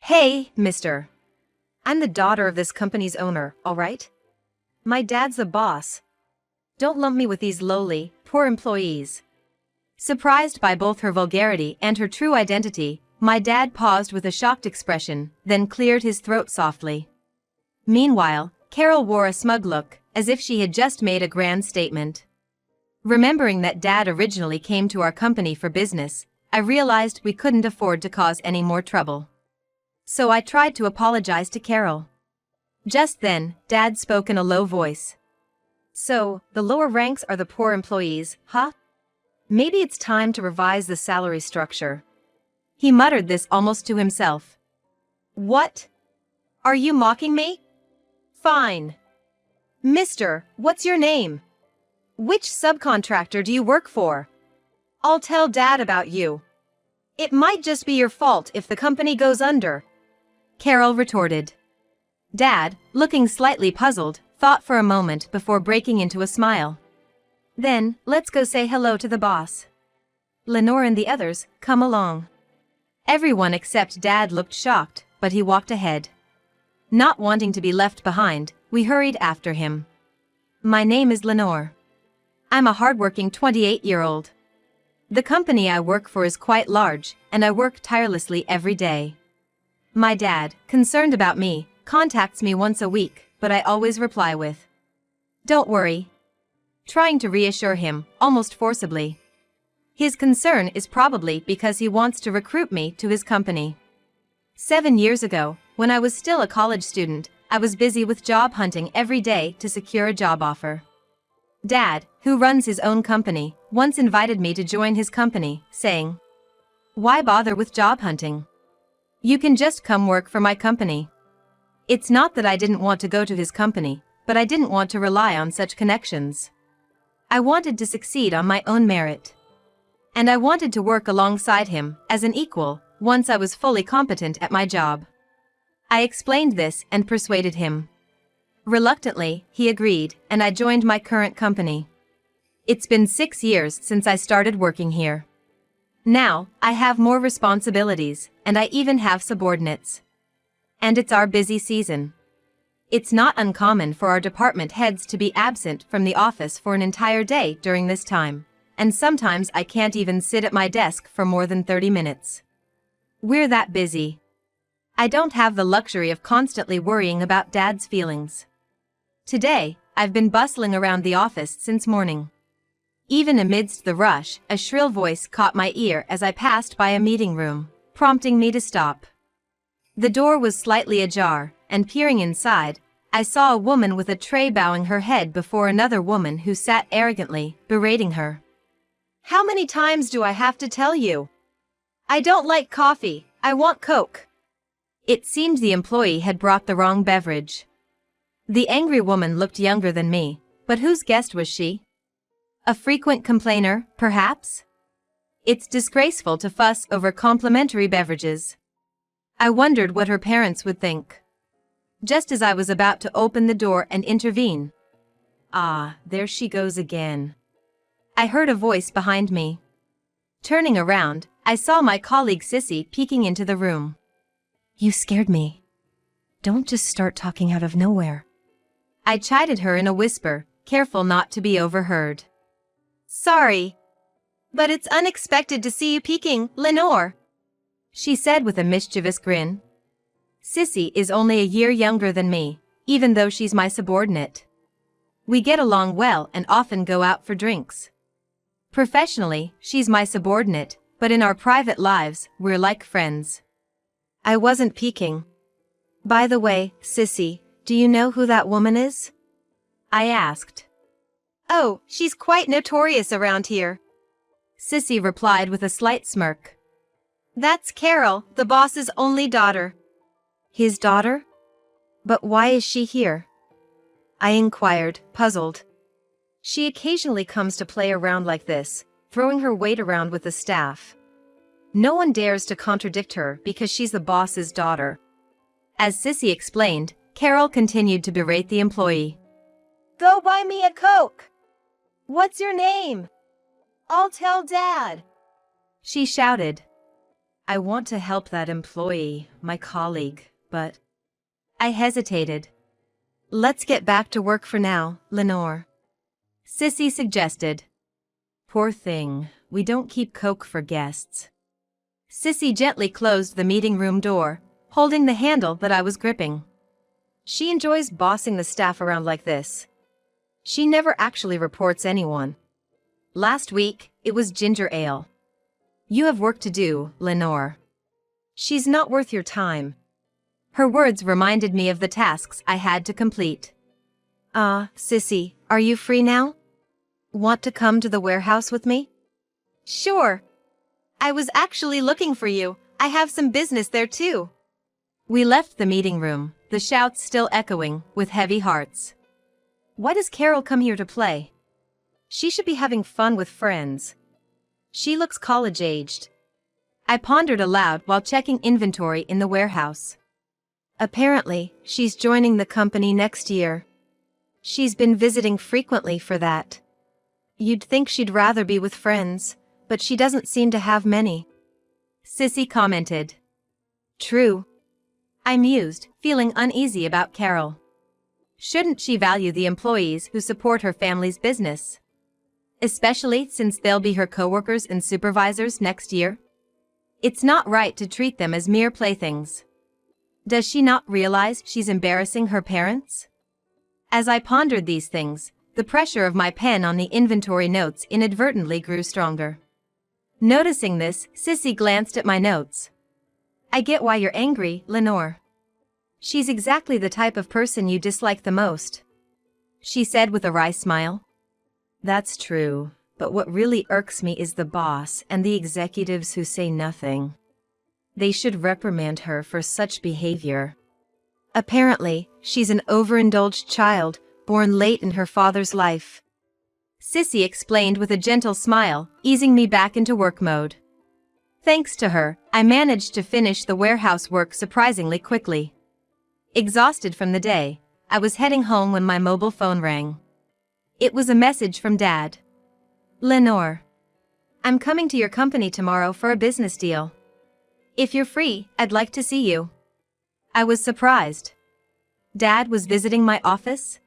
Hey, mister. I'm the daughter of this company's owner, alright? My dad's the boss. Don't lump me with these lowly, poor employees. Surprised by both her vulgarity and her true identity, my dad paused with a shocked expression, then cleared his throat softly. Meanwhile, Carol wore a smug look, as if she had just made a grand statement. Remembering that Dad originally came to our company for business, I realized we couldn't afford to cause any more trouble. So I tried to apologize to Carol. Just then, Dad spoke in a low voice. So, the lower ranks are the poor employees, huh? Maybe it's time to revise the salary structure. He muttered this almost to himself. What? Are you mocking me? Fine. Mister, what's your name? Which subcontractor do you work for? I'll tell Dad about you. It might just be your fault if the company goes under. Carol retorted. Dad, looking slightly puzzled, thought for a moment before breaking into a smile. Then, let's go say hello to the boss. Lenore and the others, come along. Everyone except Dad looked shocked, but he walked ahead. Not wanting to be left behind, we hurried after him. My name is Lenore. I'm a hardworking 28-year-old. The company I work for is quite large, and I work tirelessly every day. My dad, concerned about me, contacts me once a week, but I always reply with, "Don't worry." Trying to reassure him, almost forcibly. His concern is probably because he wants to recruit me to his company. 7 years ago, when I was still a college student, I was busy with job hunting every day to secure a job offer. Dad, who runs his own company, once invited me to join his company, saying, "Why bother with job hunting? You can just come work for my company." It's not that I didn't want to go to his company, but I didn't want to rely on such connections. I wanted to succeed on my own merit. And I wanted to work alongside him, as an equal, once I was fully competent at my job. I explained this and persuaded him. Reluctantly, he agreed, and I joined my current company. It's been 6 years since I started working here. Now, I have more responsibilities, and I even have subordinates. And it's our busy season. It's not uncommon for our department heads to be absent from the office for an entire day during this time, and sometimes I can't even sit at my desk for more than 30 minutes. We're that busy. I don't have the luxury of constantly worrying about Dad's feelings. Today, I've been bustling around the office since morning. Even amidst the rush, a shrill voice caught my ear as I passed by a meeting room, prompting me to stop. The door was slightly ajar, and peering inside, I saw a woman with a tray bowing her head before another woman who sat arrogantly, berating her. "How many times do I have to tell you? I don't like coffee, I want Coke." It seemed the employee had brought the wrong beverage. The angry woman looked younger than me, but whose guest was she? A frequent complainer, perhaps? It's disgraceful to fuss over complimentary beverages. I wondered what her parents would think. Just as I was about to open the door and intervene. Ah, there she goes again. I heard a voice behind me. Turning around, I saw my colleague Sissy peeking into the room. "You scared me. Don't just start talking out of nowhere." I chided her in a whisper, careful not to be overheard. "Sorry. But it's unexpected to see you peeking, Lenore," she said with a mischievous grin. Sissy is only a year younger than me, even though she's my subordinate. We get along well and often go out for drinks. Professionally, she's my subordinate, but in our private lives, we're like friends. I wasn't peeking. "By the way, Sissy, do you know who that woman is?" I asked. "Oh, she's quite notorious around here," Sissy replied with a slight smirk. "That's Carol, the boss's only daughter." His daughter? But why is she here? I inquired, puzzled. She occasionally comes to play around like this, throwing her weight around with the staff. No one dares to contradict her because she's the boss's daughter. As Sissy explained, Carol continued to berate the employee. "Go buy me a Coke! What's your name? I'll tell Dad!" she shouted. I want to help that employee, my colleague, but I hesitated. Let's get back to work for now, Lenore. Sissy suggested. Poor thing, we don't keep Coke for guests. Sissy gently closed the meeting room door, holding the handle that I was gripping. She enjoys bossing the staff around like this. She never actually reports anyone. Last week, it was ginger ale. You have work to do, Lenore. She's not worth your time. Her words reminded me of the tasks I had to complete. Sissy, are you free now? Want to come to the warehouse with me? Sure. I was actually looking for you. I have some business there too. We left the meeting room, the shouts still echoing, with heavy hearts. Why does Carol come here to play? She should be having fun with friends. She looks college-aged. I pondered aloud while checking inventory in the warehouse. Apparently, she's joining the company next year. She's been visiting frequently for that. You'd think she'd rather be with friends, but she doesn't seem to have many. Sissy commented. True. I mused, feeling uneasy about Carol. Shouldn't she value the employees who support her family's business? Especially since they'll be her coworkers and supervisors next year? It's not right to treat them as mere playthings. Does she not realize she's embarrassing her parents? As I pondered these things, the pressure of my pen on the inventory notes inadvertently grew stronger. Noticing this, Sissy glanced at my notes. I get why you're angry, Lenore. She's exactly the type of person you dislike the most, she said with a wry smile. That's true, but what really irks me is the boss and the executives who say nothing. They should reprimand her for such behavior. Apparently, she's an overindulged child, born late in her father's life. Sissy explained with a gentle smile, easing me back into work mode. Thanks to her, I managed to finish the warehouse work surprisingly quickly. Exhausted from the day, I was heading home when my mobile phone rang. It was a message from Dad. Lenore. I'm coming to your company tomorrow for a business deal. If you're free, I'd like to see you. I was surprised. Dad was visiting my office?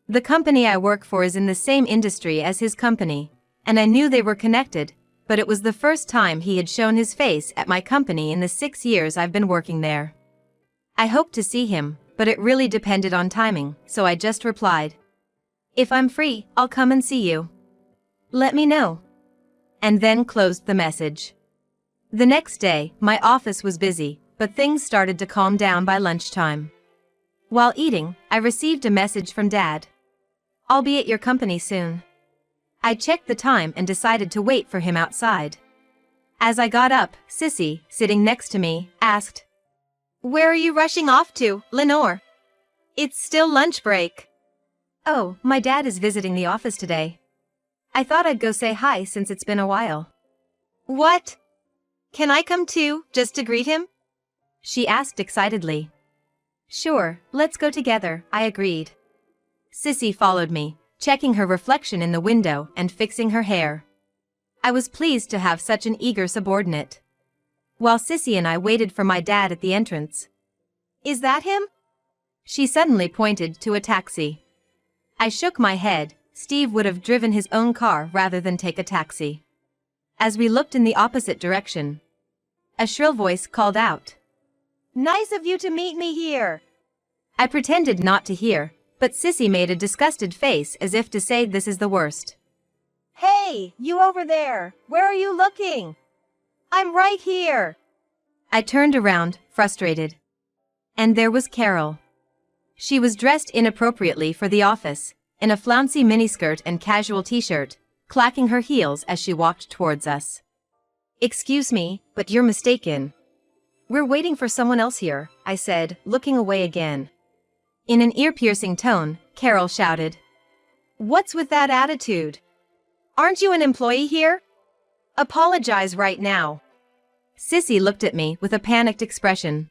The company I work for is in the same industry as his company, and I knew they were connected, but it was the first time he had shown his face at my company in the 6 years I've been working there. I hoped to see him, but it really depended on timing, so I just replied. If I'm free, I'll come and see you. Let me know. And then closed the message. The next day, my office was busy, but things started to calm down by lunchtime. While eating, I received a message from Dad. I'll be at your company soon. I checked the time and decided to wait for him outside. As I got up, Sissy, sitting next to me, asked, Where are you rushing off to, Lenore? It's still lunch break. Oh, my dad is visiting the office today. I thought I'd go say hi since it's been a while. What? Can I come too, just to greet him? She asked excitedly. Sure, let's go together, I agreed. Sissy followed me, checking her reflection in the window and fixing her hair. I was pleased to have such an eager subordinate. While Sissy and I waited for my dad at the entrance. Is that him? She suddenly pointed to a taxi. I shook my head. Steve would have driven his own car rather than take a taxi. As we looked in the opposite direction, a shrill voice called out. Nice of you to meet me here. I pretended not to hear, but Sissy made a disgusted face as if to say this is the worst. Hey, you over there, where are you looking? I'm right here. I turned around, frustrated. And there was Carol. She was dressed inappropriately for the office, in a flouncy miniskirt and casual t-shirt, clacking her heels as she walked towards us. Excuse me, but you're mistaken. We're waiting for someone else here, I said, looking away again. In an ear-piercing tone, Carol shouted. What's with that attitude? Aren't you an employee here? Apologize right now. Sissy looked at me with a panicked expression.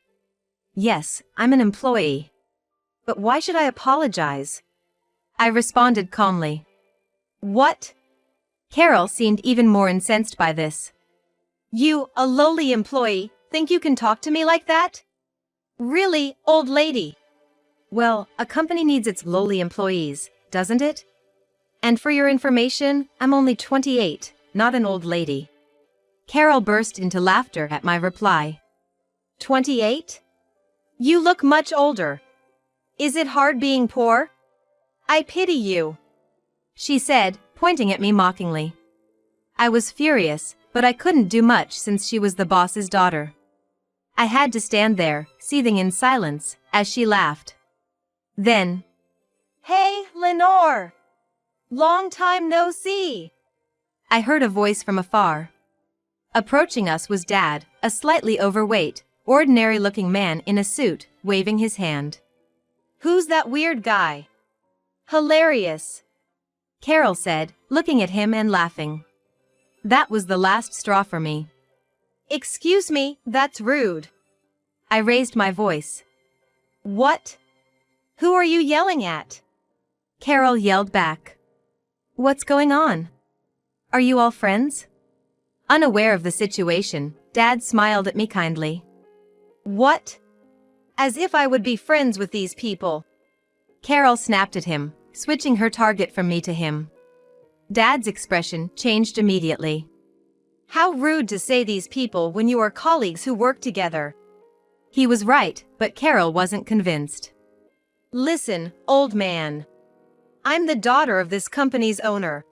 Yes, I'm an employee. But why should I apologize? I responded calmly. What? Carol seemed even more incensed by this. You, a lowly employee, think you can talk to me like that? Really, old lady? Well, a company needs its lowly employees, doesn't it? And for your information, I'm only 28, not an old lady. Carol burst into laughter at my reply. 28? You look much older. Is it hard being poor? I pity you, she said, pointing at me mockingly. I was furious, but I couldn't do much since she was the boss's daughter. I had to stand there, seething in silence, as she laughed. Then, "Hey, Lenore! Long time no see!" I heard a voice from afar. Approaching us was Dad, a slightly overweight, ordinary-looking man in a suit, waving his hand. "Who's that weird guy?" "Hilarious," Carol said, looking at him and laughing. That was the last straw for me. "Excuse me, that's rude." I raised my voice. "What? Who are you yelling at?" Carol yelled back. "What's going on? Are you all friends?" Unaware of the situation, Dad smiled at me kindly. "What? As if I would be friends with these people." Carol snapped at him, switching her target from me to him. Dad's expression changed immediately. "How rude to say these people when you are colleagues who work together." He was right, but Carol wasn't convinced. "Listen, old man. I'm the daughter of this company's owner.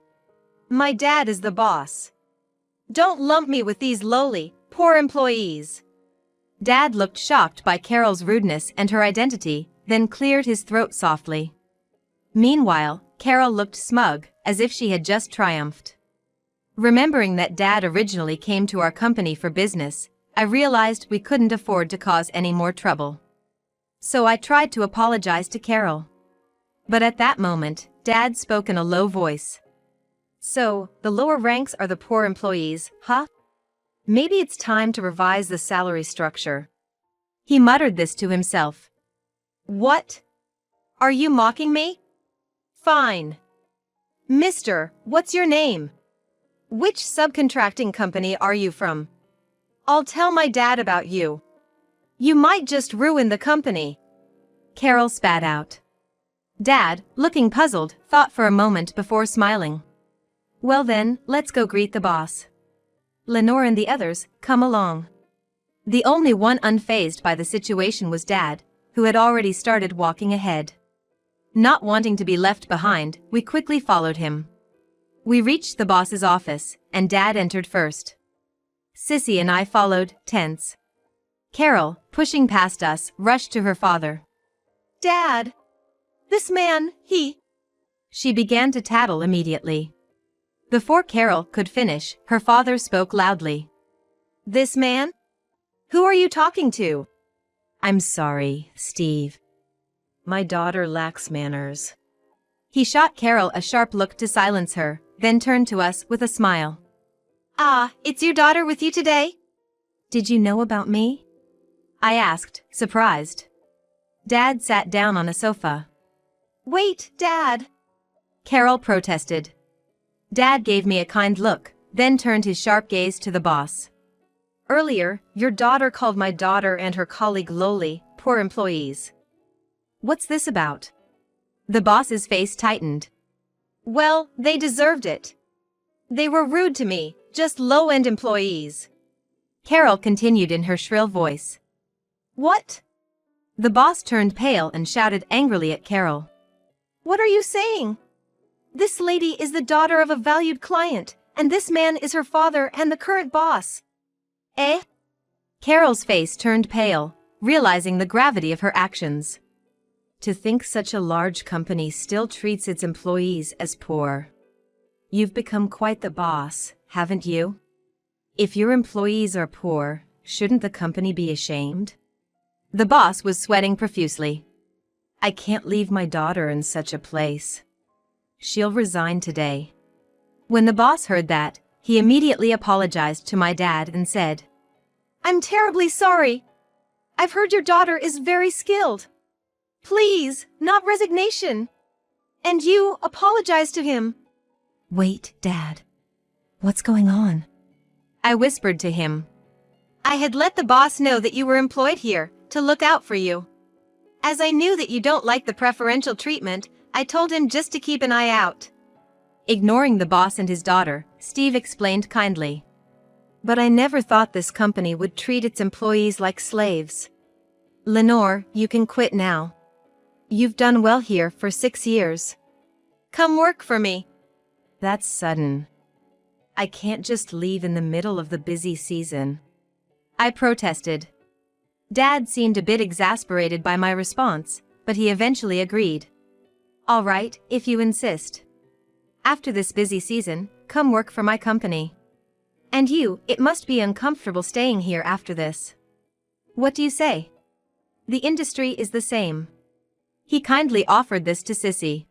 My dad is the boss. Don't lump me with these lowly, poor employees." Dad looked shocked by Carol's rudeness and her identity, then cleared his throat softly. Meanwhile, Carol looked smug, as if she had just triumphed. Remembering that Dad originally came to our company for business, I realized we couldn't afford to cause any more trouble. So I tried to apologize to Carol. But at that moment, Dad spoke in a low voice. "So, the lower ranks are the poor employees, huh? Maybe it's time to revise the salary structure." He muttered this to himself. "What? Are you mocking me? Fine. Mister, what's your name? Which subcontracting company are you from? I'll tell my dad about you. You might just ruin the company." Carol spat out. Dad, looking puzzled, thought for a moment before smiling. "Well then, let's go greet the boss. Lenore and the others, come along." The only one unfazed by the situation was Dad, who had already started walking ahead. Not wanting to be left behind, we quickly followed him. We reached the boss's office, and Dad entered first. Sissy and I followed, tense. Carol, pushing past us, rushed to her father. "Dad! This man, he—" She began to tattle immediately. Before Carol could finish, her father spoke loudly. "This man? Who are you talking to?" "I'm sorry, Steve. My daughter lacks manners." He shot Carol a sharp look to silence her, then turned to us with a smile. "Ah, it's your daughter with you today?" "Did you know about me?" I asked, surprised. Dad sat down on a sofa. "Wait, Dad," Carol protested. Dad gave me a kind look, then turned his sharp gaze to the boss. "Earlier, your daughter called my daughter and her colleague lowly, poor employees. What's this about?" The boss's face tightened. "Well, they deserved it. They were rude to me, just low-end employees." Carol continued in her shrill voice. "What?" The boss turned pale and shouted angrily at Carol. "What are you saying? This lady is the daughter of a valued client, and this man is her father and the current boss." "Eh?" Carol's face turned pale, realizing the gravity of her actions. To think such a large company still treats its employees as poor. You've become quite the boss, haven't you? If your employees are poor, shouldn't the company be ashamed? The boss was sweating profusely. "I can't leave my daughter in such a place. She'll resign today." When the boss heard that, he immediately apologized to my dad and said, "I'm terribly sorry. I've heard your daughter is very skilled. Please, not resignation. And you, apologize to him." "Wait, Dad. What's going on?" I whispered to him. I had let the boss know that you were employed here, to look out for you. As I knew that you don't like the preferential treatment, I told him just to keep an eye out. Ignoring the boss and his daughter, Steve explained kindly. But I never thought this company would treat its employees like slaves. Lenore, you can quit now. You've done well here for 6 years. Come work for me. That's sudden. I can't just leave in the middle of the busy season. I protested. Dad seemed a bit exasperated by my response, but he eventually agreed. All right, if you insist. After this busy season, come work for my company. And you, it must be uncomfortable staying here after this. What do you say? The industry is the same. He kindly offered this to Sissy.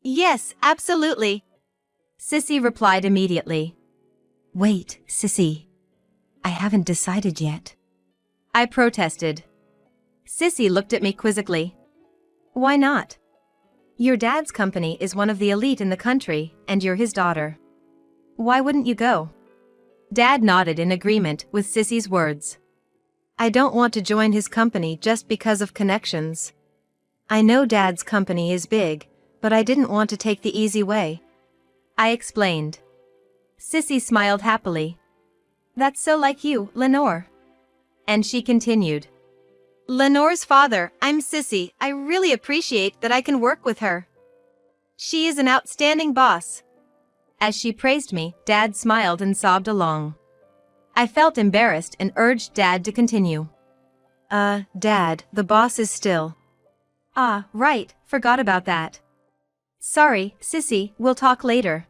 Yes, absolutely. Sissy replied immediately. Wait, Sissy. I haven't decided yet. I protested. Sissy looked at me quizzically. Why not? Your dad's company is one of the elite in the country, and you're his daughter. Why wouldn't you go? Dad nodded in agreement with Sissy's words. I don't want to join his company just because of connections. I know Dad's company is big, but I didn't want to take the easy way. I explained. Sissy smiled happily. That's so like you, Lenore. And she continued. Lenore's father, I'm Sissy. I really appreciate that I can work with her. She is an outstanding boss. As she praised me, Dad smiled and sobbed along. I felt embarrassed and urged Dad to continue. Dad, the boss is still. Ah, right, forgot about that. Sorry, Sissy, we'll talk later.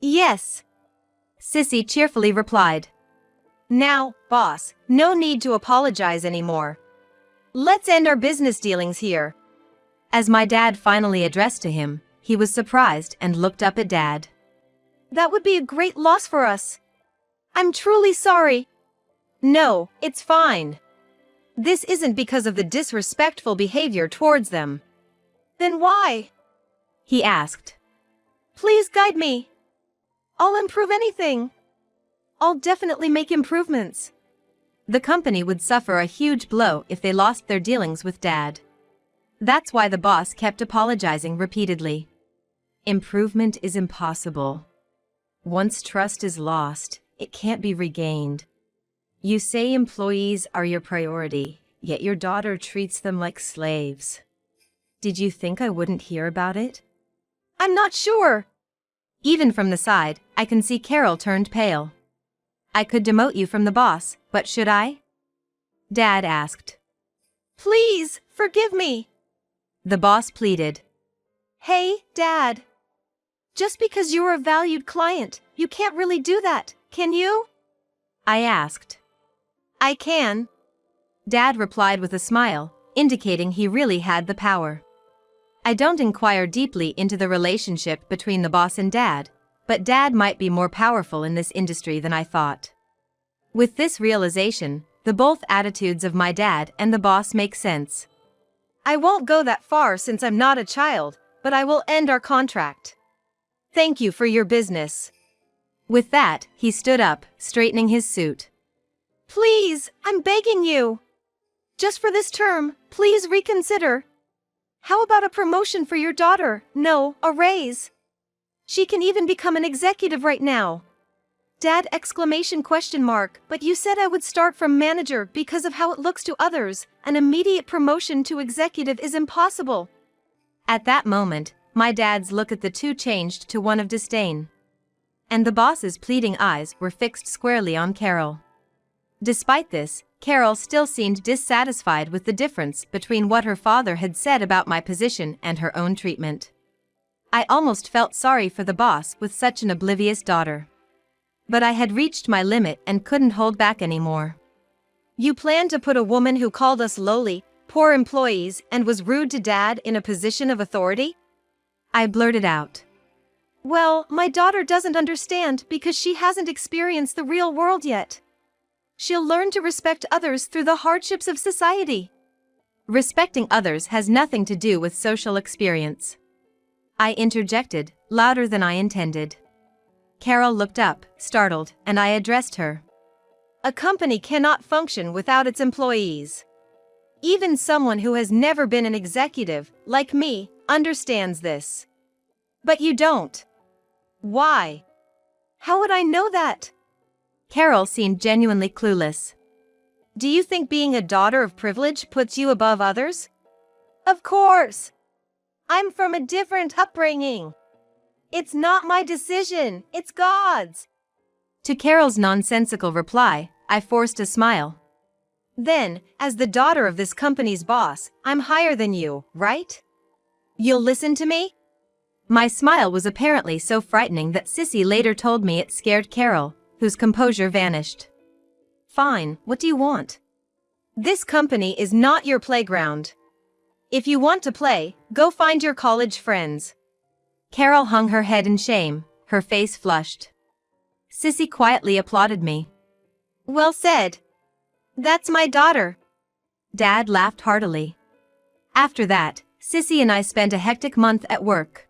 Yes. Sissy cheerfully replied. Now, boss, no need to apologize anymore. Let's end our business dealings here. As my dad finally addressed to him, he was surprised and looked up at Dad. That would be a great loss for us. I'm truly sorry. No, it's fine. This isn't because of the disrespectful behavior towards them. Then why? He asked. Please guide me. I'll improve anything. I'll definitely make improvements. The company would suffer a huge blow if they lost their dealings with Dad. That's why the boss kept apologizing repeatedly. Improvement is impossible. Once trust is lost, it can't be regained. You say employees are your priority, yet your daughter treats them like slaves. Did you think I wouldn't hear about it? I'm not sure. Even from the side, I can see Carol turned pale. I could demote you from the boss, but should I? Dad asked. Please, forgive me. The boss pleaded. Hey, Dad. Just because you're a valued client, you can't really do that, can you? I asked. I can. Dad replied with a smile, indicating he really had the power. I don't inquire deeply into the relationship between the boss and Dad, but Dad might be more powerful in this industry than I thought. With this realization, the both attitudes of my dad and the boss make sense. I won't go that far since I'm not a child, but I will end our contract. Thank you for your business. With that, he stood up, straightening his suit. Please, I'm begging you. Just for this term, please reconsider. How about a promotion for your daughter? No, a raise. She can even become an executive right now. Dad! But you said I would start from manager because of how it looks to others. An immediate promotion to executive is impossible. At that moment, my dad's look at the two changed to one of disdain. And the boss's pleading eyes were fixed squarely on Carol. Despite this, Carol still seemed dissatisfied with the difference between what her father had said about my position and her own treatment. I almost felt sorry for the boss with such an oblivious daughter. But I had reached my limit and couldn't hold back anymore. You plan to put a woman who called us lowly, poor employees and was rude to Dad in a position of authority? I blurted out. Well, my daughter doesn't understand because she hasn't experienced the real world yet. She'll learn to respect others through the hardships of society. Respecting others has nothing to do with social experience. I interjected, louder than I intended. Carol looked up, startled, and I addressed her. A company cannot function without its employees. Even someone who has never been an executive, like me, understands this. But you don't. Why? How would I know that? Carol seemed genuinely clueless. Do you think being a daughter of privilege puts you above others? Of course. I'm from a different upbringing. It's not my decision, it's God's. To Carol's nonsensical reply, I forced a smile. Then, as the daughter of this company's boss, I'm higher than you, right? You'll listen to me? My smile was apparently so frightening that Sissy later told me it scared Carol, whose composure vanished. Fine, what do you want? This company is not your playground. If you want to play, go find your college friends. Carol hung her head in shame, her face flushed. Sissy quietly applauded me. Well said. That's my daughter. Dad laughed heartily. After that, Sissy and I spent a hectic month at work.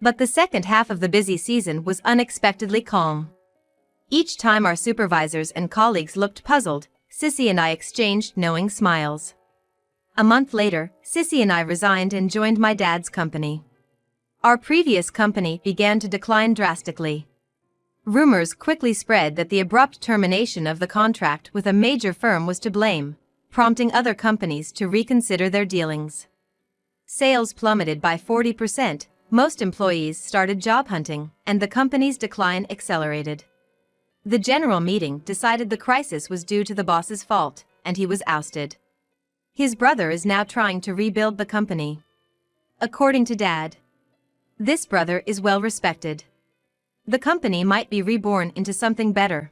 But the second half of the busy season was unexpectedly calm. Each time our supervisors and colleagues looked puzzled, Sissy and I exchanged knowing smiles. A month later, Sissy and I resigned and joined my dad's company. Our previous company began to decline drastically. Rumors quickly spread that the abrupt termination of the contract with a major firm was to blame, prompting other companies to reconsider their dealings. Sales plummeted by 40%, most employees started job hunting, and the company's decline accelerated. The general meeting decided the crisis was due to the boss's fault, and he was ousted. His brother is now trying to rebuild the company. According to Dad, this brother is well respected. The company might be reborn into something better.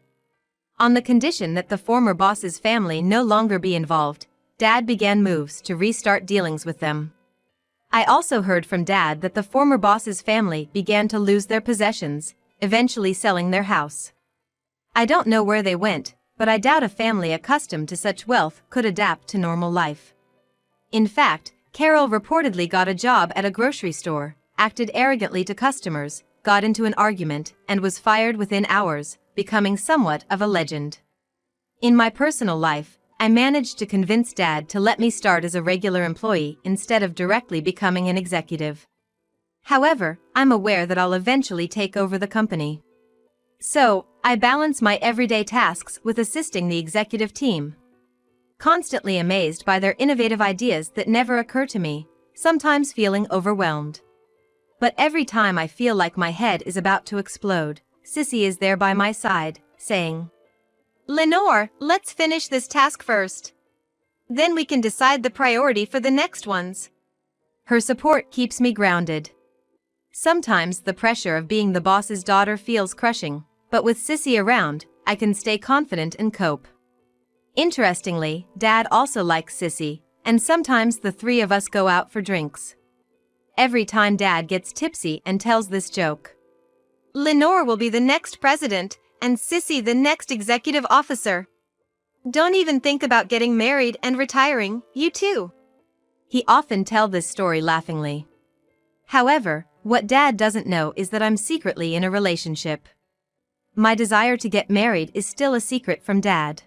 On the condition that the former boss's family no longer be involved, Dad began moves to restart dealings with them. I also heard from Dad that the former boss's family began to lose their possessions, eventually selling their house. I don't know where they went, but I doubt a family accustomed to such wealth could adapt to normal life. In fact, Carol reportedly got a job at a grocery store, acted arrogantly to customers, got into an argument, and was fired within hours, becoming somewhat of a legend. In my personal life, I managed to convince Dad to let me start as a regular employee instead of directly becoming an executive. However, I'm aware that I'll eventually take over the company. So, I balance my everyday tasks with assisting the executive team. Constantly amazed by their innovative ideas that never occur to me, sometimes feeling overwhelmed. But every time I feel like my head is about to explode, Sissy is there by my side, saying, Lenore, let's finish this task first. Then we can decide the priority for the next ones. Her support keeps me grounded. Sometimes the pressure of being the boss's daughter feels crushing, but with Sissy around, I can stay confident and cope. Interestingly, Dad also likes Sissy, and sometimes the three of us go out for drinks. Every time Dad gets tipsy and tells this joke. Lenore will be the next president, and Sissy the next executive officer. Don't even think about getting married and retiring, you too. He often tells this story laughingly. However, what Dad doesn't know is that I'm secretly in a relationship. My desire to get married is still a secret from Dad.